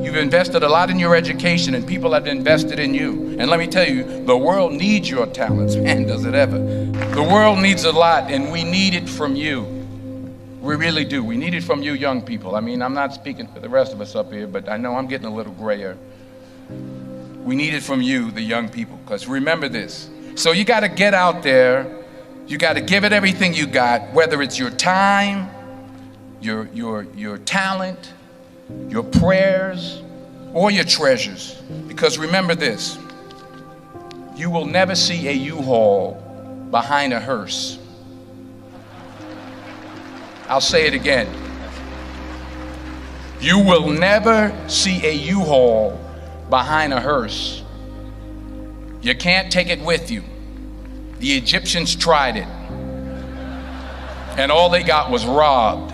You've invested a lot in your education, and people have invested in you. And let me tell you, the world needs your talents. Man, does it ever. The world needs a lot, and we need it from you. We really do. We need it from you young people. I mean, I'm not speaking for the rest of us up here, but I know I'm getting a little grayer. We need it from you, the young people, because remember this. So you got to get out there. You got to give it everything you got, whether it's your time, your talent, your prayers, or your treasures. Because remember this, you will never see a U-Haul behind a hearse. I'll say it again. You will never see a U-Haul behind a hearse. You can't take it with you. The Egyptians tried it, and all they got was robbed.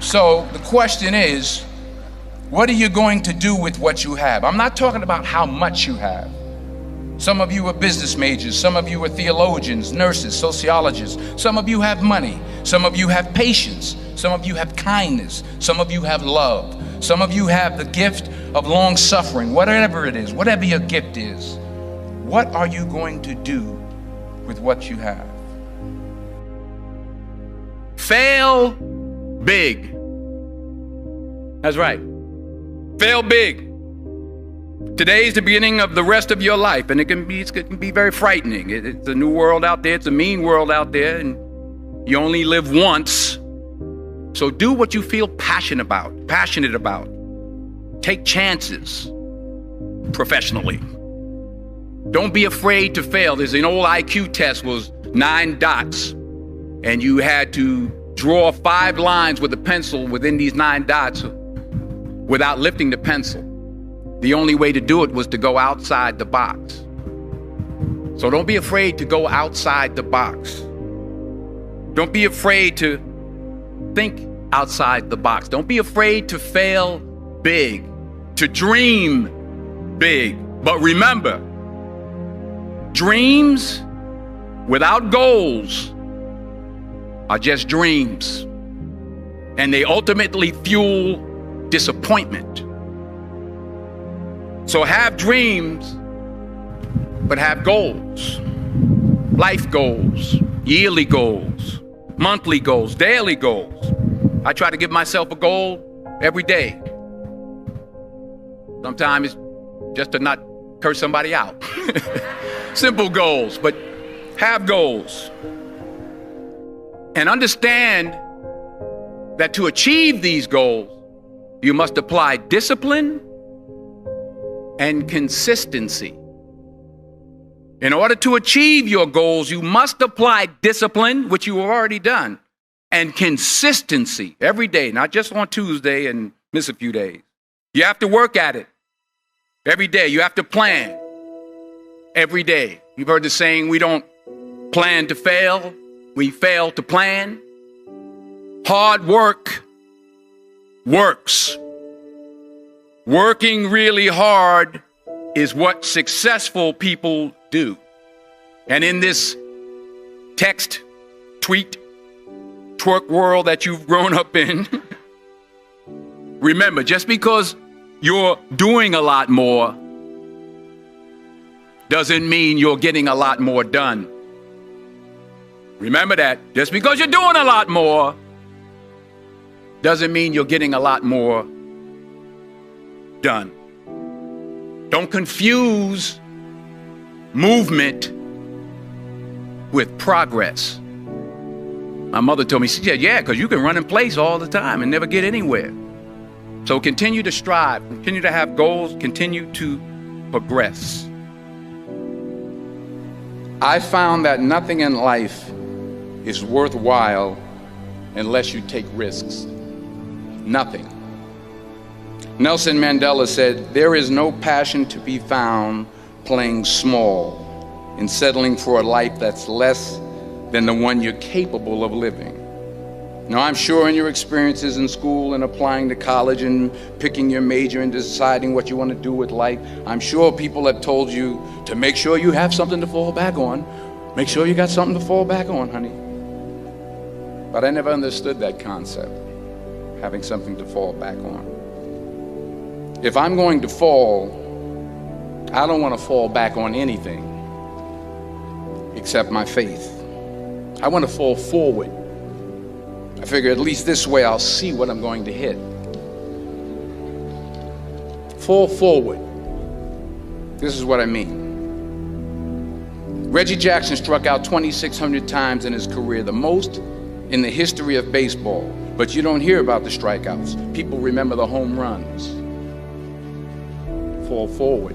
So the question is, what are you going to do with what you have? I'm not talking about how much you have. Some of you are business majors, some of you are theologians, nurses, sociologists. Some of you have money, some of you have patience, some of you have kindness, some of you have love, some of you have the gift of long suffering. Whatever it is, whatever your gift is, what are you going to do with what you have? Fail big. That's right. Fail big. Today is the beginning of the rest of your life, and it can be very frightening. It's a new world out there. It's a mean world out there, and you only live once. So do what you feel passionate about. Take chances professionally. Don't be afraid to fail. There's an old IQ test, was 9 dots, and you had to draw 5 lines with a pencil within these 9 dots without lifting the pencil. The only way to do it was to go outside the box. So don't be afraid to go outside the box. Don't be afraid to think outside the box. Don't be afraid to fail big, to dream big. But remember, dreams without goals are just dreams, and they ultimately fuel disappointment. So have dreams, but have goals. Life goals, yearly goals, monthly goals, daily goals. I try to give myself a goal every day. Sometimes it's just to not curse somebody out. Simple goals, but have goals. And understand that to achieve these goals, you must apply discipline and consistency. In order to achieve your goals, you must apply discipline, which you have already done, and consistency every day, not just on Tuesday and miss a few days. You have to work at it every day. You have to plan every day. You've heard the saying, we don't plan to fail, we fail to plan. Hard work works. Working really hard is what successful people do. And in this text, tweet, twerk world that you've grown up in, remember, just because you're doing a lot more doesn't mean you're getting a lot more done. Remember that. Just because you're doing a lot more doesn't mean you're getting a lot more done. Don't confuse movement with progress. My mother told me, she said, yeah, because you can run in place all the time and never get anywhere. So continue to strive, continue to have goals, continue to progress. I found that nothing in life is worthwhile unless you take risks. Nothing. Nelson Mandela said, there is no passion to be found playing small and settling for a life that's less than the one you're capable of living. Now, I'm sure in your experiences in school and applying to college and picking your major and deciding what you want to do with life, I'm sure people have told you to make sure you have something to fall back on. Make sure you got something to fall back on, honey. But I never understood that concept. having something to fall back on. If I'm going to fall, I don't want to fall back on anything except my faith. I want to fall forward. I figure at least this way I'll see what I'm going to hit. Fall forward. This is what I mean. Reggie Jackson struck out 2,600 times in his career, the most in the history of baseball. But you don't hear about the strikeouts. People remember the home runs. Fall forward.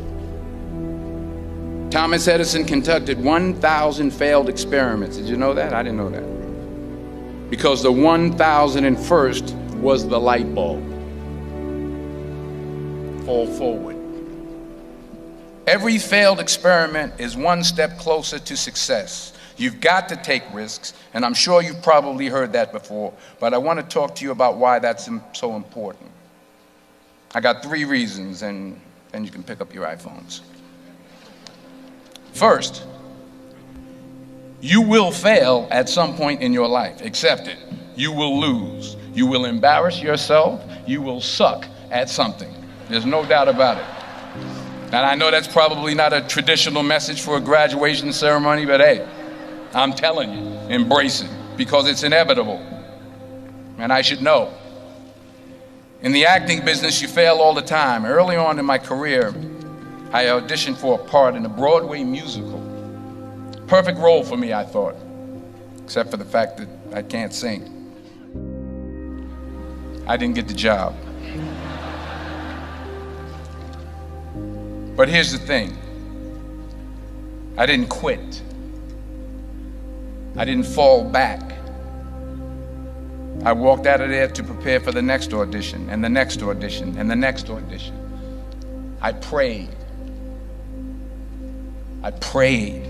Thomas Edison conducted 1,000 failed experiments. Did you know that? I didn't know that. Because the 1,001st was the light bulb. Fall forward. Every failed experiment is one step closer to success. You've got to take risks, and I'm sure you've probably heard that before, but I want to talk to you about why that's so important. I got 3 reasons, and then you can pick up your iPhones. First, you will fail at some point in your life. Accept it. You will lose. You will embarrass yourself. You will suck at something. There's no doubt about it. And I know that's probably not a traditional message for a graduation ceremony, but hey, I'm telling you, embrace it, because it's inevitable. And I should know. In the acting business, you fail all the time. Early on in my career, I auditioned for a part in a Broadway musical. Perfect role for me, I thought, except for the fact that I can't sing. I didn't get the job. But here's the thing. I didn't quit. I didn't fall back. I walked out of there to prepare for the next audition, and the next audition, and the next audition. I prayed. I prayed,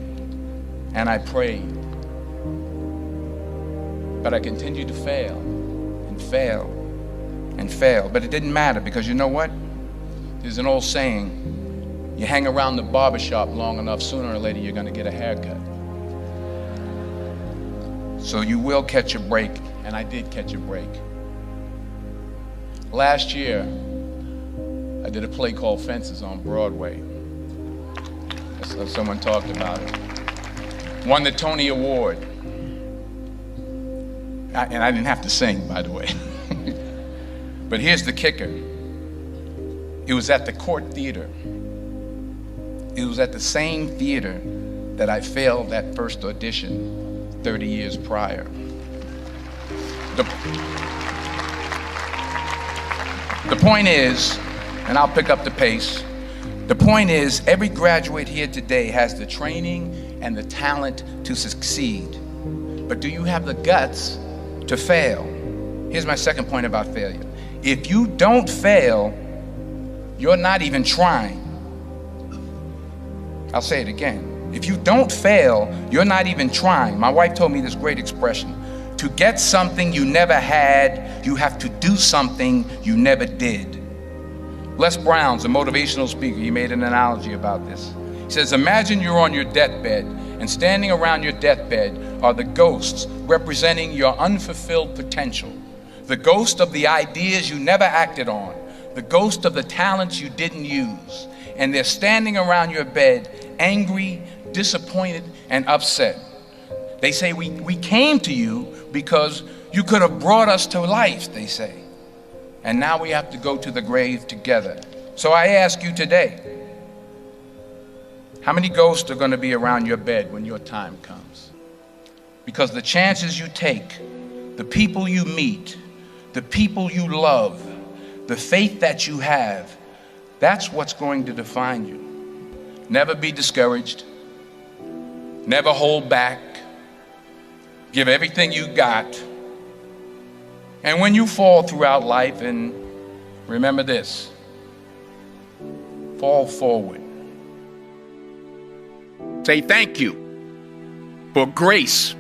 and I prayed. But I continued to fail, and fail, and fail. But it didn't matter, because you know what? There's an old saying, you hang around the barbershop long enough, sooner or later you're gonna get a haircut. So you will catch a break, and I did catch a break. Last year, I did a play called Fences on Broadway. Someone talked about it. Won the Tony Award. And I didn't have to sing, by the way. But here's the kicker. It was at the Court Theater. It was at the same theater that I failed that first audition 30 years prior. The point is, and I'll pick up the pace, the point is, every graduate here today has the training and the talent to succeed. But do you have the guts to fail? Here's my second point about failure. If you don't fail, you're not even trying. I'll say it again. If you don't fail, you're not even trying. My wife told me this great expression. To get something you never had, you have to do something you never did. Les Brown's a motivational speaker. He made an analogy about this. He says, imagine you're on your deathbed, and standing around your deathbed are the ghosts representing your unfulfilled potential. The ghost of the ideas you never acted on. The ghost of the talents you didn't use. And they're standing around your bed, angry, disappointed, and upset. They say, we came to you because you could have brought us to life, they say. And now we have to go to the grave together. So I ask you today, how many ghosts are going to be around your bed when your time comes? Because the chances you take, the people you meet, the people you love, the faith that you have, that's what's going to define you. Never be discouraged. Never hold back. Give everything you got. And when you fall throughout life, and remember this, fall forward. Say thank you for grace.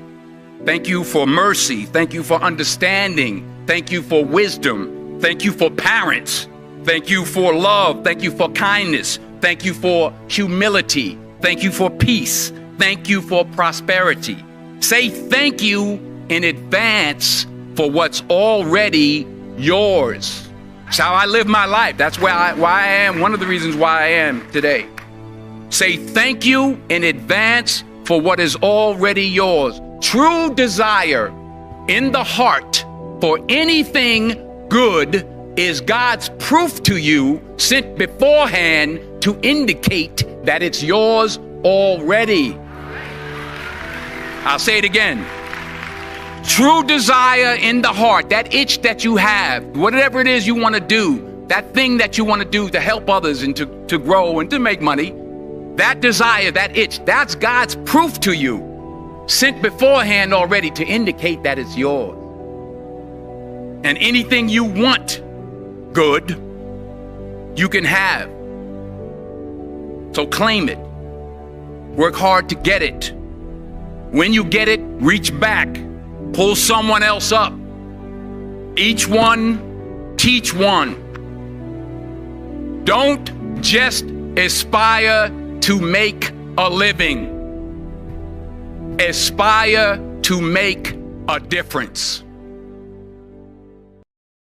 Thank you for mercy. Thank you for understanding. Thank you for wisdom. Thank you for parents. Thank you for love. Thank you for kindness. Thank you for humility. Thank you for peace. Thank you for prosperity. Say thank you in advance for what's already yours. It's how I live my life. That's why I am, one of the reasons why I am today. Say thank you in advance for what is already yours. True desire in the heart for anything good is God's proof to you, sent beforehand to indicate that it's yours already. I'll say it again. True desire in the heart, that itch that you have, whatever it is you want to do, that thing that you want to do to help others and to grow and to make money, that desire, that itch, that's God's proof to you, sent beforehand already to indicate that it's yours. And anything you want good, you can have. So claim it. Work hard to get it. When you get it, reach back. Pull someone else up. Each one, teach one. Don't just aspire to make a living. Aspire to make a difference.